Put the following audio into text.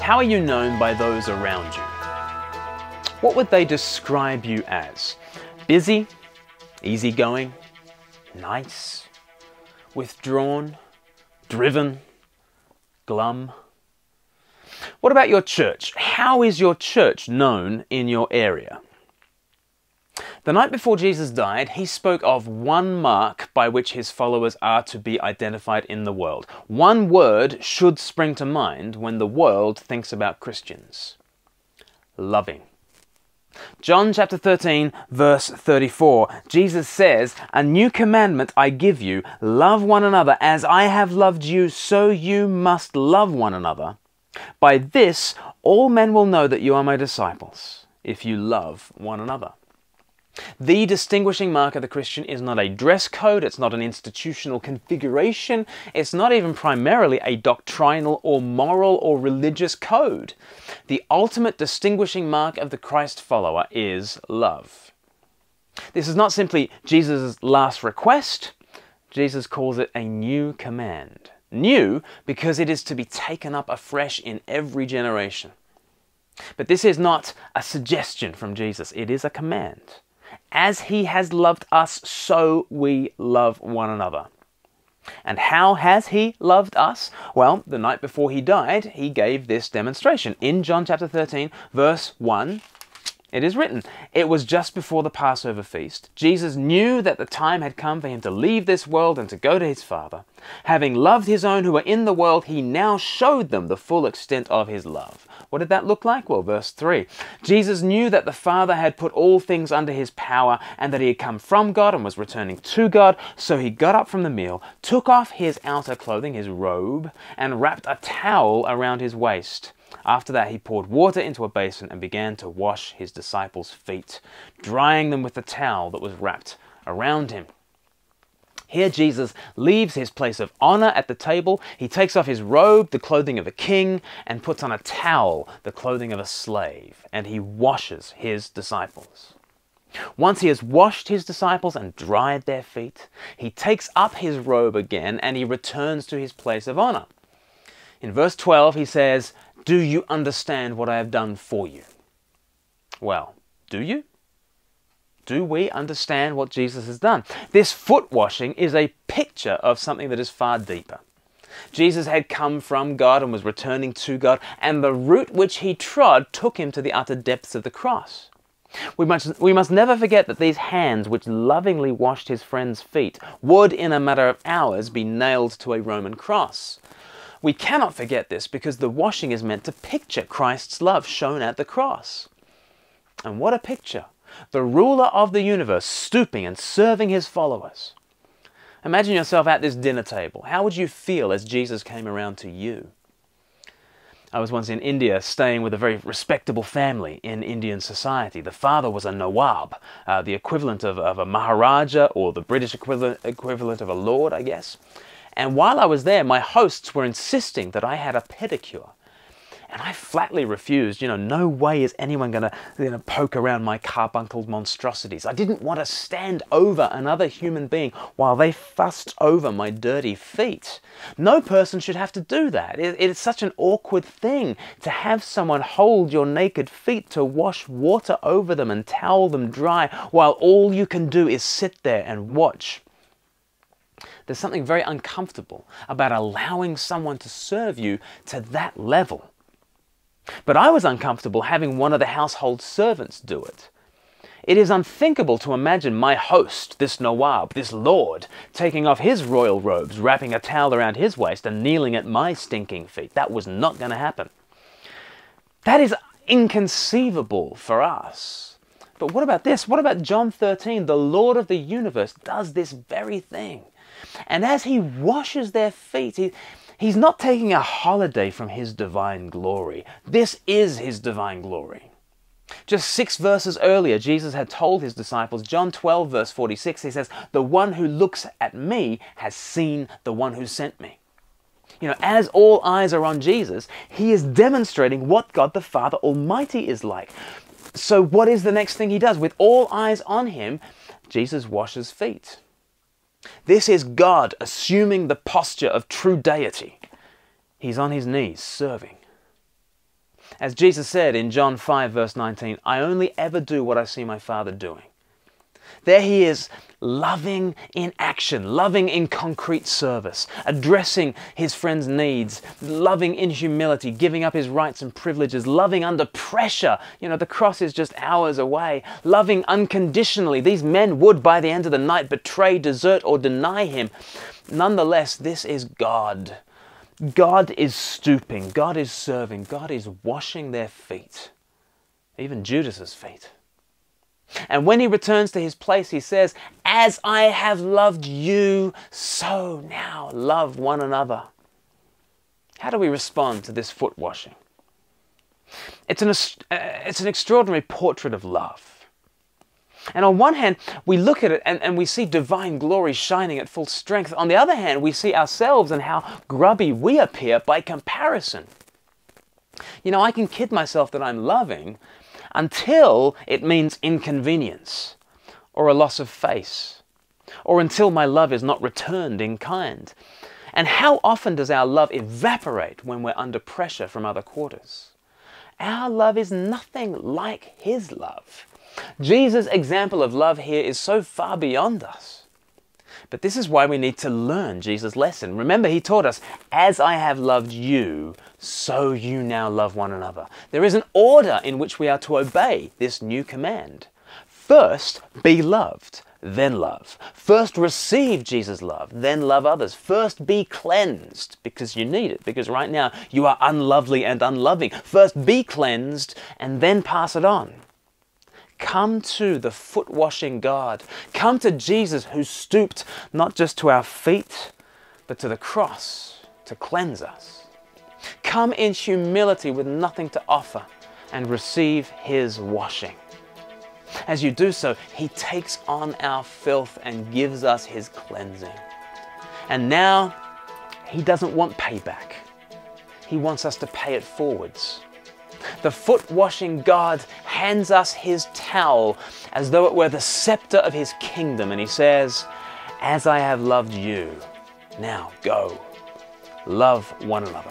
How are you known by those around you? What would they describe you as? Busy? Easygoing? Nice? Withdrawn? Driven? Glum? What about your church? How is your church known in your area? The night before Jesus died, he spoke of one mark by which his followers are to be identified in the world. One word should spring to mind when the world thinks about Christians. Loving. John chapter 13, verse 34, Jesus says, "A new commandment I give you, love one another as I have loved you, so you must love one another. By this, all men will know that you are my disciples, if you love one another." The distinguishing mark of the Christian is not a dress code, it's not an institutional configuration, it's not even primarily a doctrinal or moral or religious code. The ultimate distinguishing mark of the Christ follower is love. This is not simply Jesus' last request, Jesus calls it a new command. New because it is to be taken up afresh in every generation. But this is not a suggestion from Jesus, it is a command. As he has loved us, so we love one another. And how has he loved us? Well, the night before he died, he gave this demonstration. In John chapter 13, verse 1, it is written, "It was just before the Passover feast. Jesus knew that the time had come for him to leave this world and to go to his Father. Having loved his own who were in the world, he now showed them the full extent of his love." What did that look like? Well, verse 3. Jesus knew that the Father had put all things under his power and that he had come from God and was returning to God. So he got up from the meal, took off his outer clothing, his robe, and wrapped a towel around his waist. After that, he poured water into a basin and began to wash his disciples' feet, drying them with the towel that was wrapped around him. Here Jesus leaves his place of honor at the table. He takes off his robe, the clothing of a king, and puts on a towel, the clothing of a slave, and he washes his disciples. Once he has washed his disciples and dried their feet, he takes up his robe again and he returns to his place of honor. In verse 12 he says, "Do you understand what I have done for you?" Well, do you? Do we understand what Jesus has done? This foot washing is a picture of something that is far deeper. Jesus had come from God and was returning to God, and the route which he trod took him to the utter depths of the cross. We must never forget that these hands which lovingly washed his friend's feet would, in a matter of hours, be nailed to a Roman cross. We cannot forget this because the washing is meant to picture Christ's love shown at the cross. And what a picture! The ruler of the universe stooping and serving his followers. Imagine yourself at this dinner table. How would you feel as Jesus came around to you? I was once in India staying with a very respectable family in Indian society. The father was a Nawab, the equivalent of a Maharaja, or the British equivalent of a lord, I guess. And while I was there, my hosts were insisting that I had a pedicure. And I flatly refused. No way is anyone going to poke around my carbuncled monstrosities. I didn't want to stand over another human being while they fussed over my dirty feet. No person should have to do that. It is such an awkward thing to have someone hold your naked feet, to wash water over them and towel them dry while all you can do is sit there and watch. There's something very uncomfortable about allowing someone to serve you to that level. But I was uncomfortable having one of the household servants do it. It is unthinkable to imagine my host, this Nawab, this lord, taking off his royal robes, wrapping a towel around his waist and kneeling at my stinking feet. That was not going to happen. That is inconceivable for us. But what about this? What about John 13? The Lord of the universe does this very thing. And as he washes their feet, He's not taking a holiday from his divine glory. This is his divine glory. Just 6 verses earlier, Jesus had told his disciples, John 12 verse 46, he says, "The one who looks at me has seen the one who sent me." As all eyes are on Jesus, he is demonstrating what God the Father Almighty is like. So what is the next thing he does? With all eyes on him, Jesus washes feet. This is God assuming the posture of true deity. He's on his knees serving. As Jesus said in John 5 verse 19, I only ever do what I see my Father doing. There he is, loving in action, loving in concrete service, addressing his friends' needs, loving in humility, giving up his rights and privileges, loving under pressure. You know, the cross is just hours away. Loving unconditionally. These men would, by the end of the night, betray, desert, or deny him. Nonetheless, this is God. God is stooping, God is serving, God is washing their feet, even Judas's feet. And when he returns to his place, he says, as I have loved you, so now love one another. How do we respond to this foot washing? It's an extraordinary portrait of love. And on one hand, we look at it and we see divine glory shining at full strength. On the other hand, we see ourselves and how grubby we appear by comparison. You know, I can kid myself that I'm loving until it means inconvenience or a loss of face, or until my love is not returned in kind. And how often does our love evaporate when we're under pressure from other quarters? Our love is nothing like his love. Jesus' example of love here is so far beyond us. But this is why we need to learn Jesus' lesson. Remember, he taught us, as I have loved you, so you now love one another. There is an order in which we are to obey this new command. First, be loved, then love. First, receive Jesus' love, then love others. First, be cleansed, because you need it, because right now you are unlovely and unloving. First, be cleansed, and then pass it on. Come to the foot-washing God. Come to Jesus, who stooped not just to our feet, but to the cross to cleanse us. Come in humility with nothing to offer and receive his washing. As you do so, he takes on our filth and gives us his cleansing. And now, he doesn't want payback. He wants us to pay it forwards. The foot-washing God hands us his towel as though it were the scepter of his kingdom, and he says, as I have loved you, now go, love one another.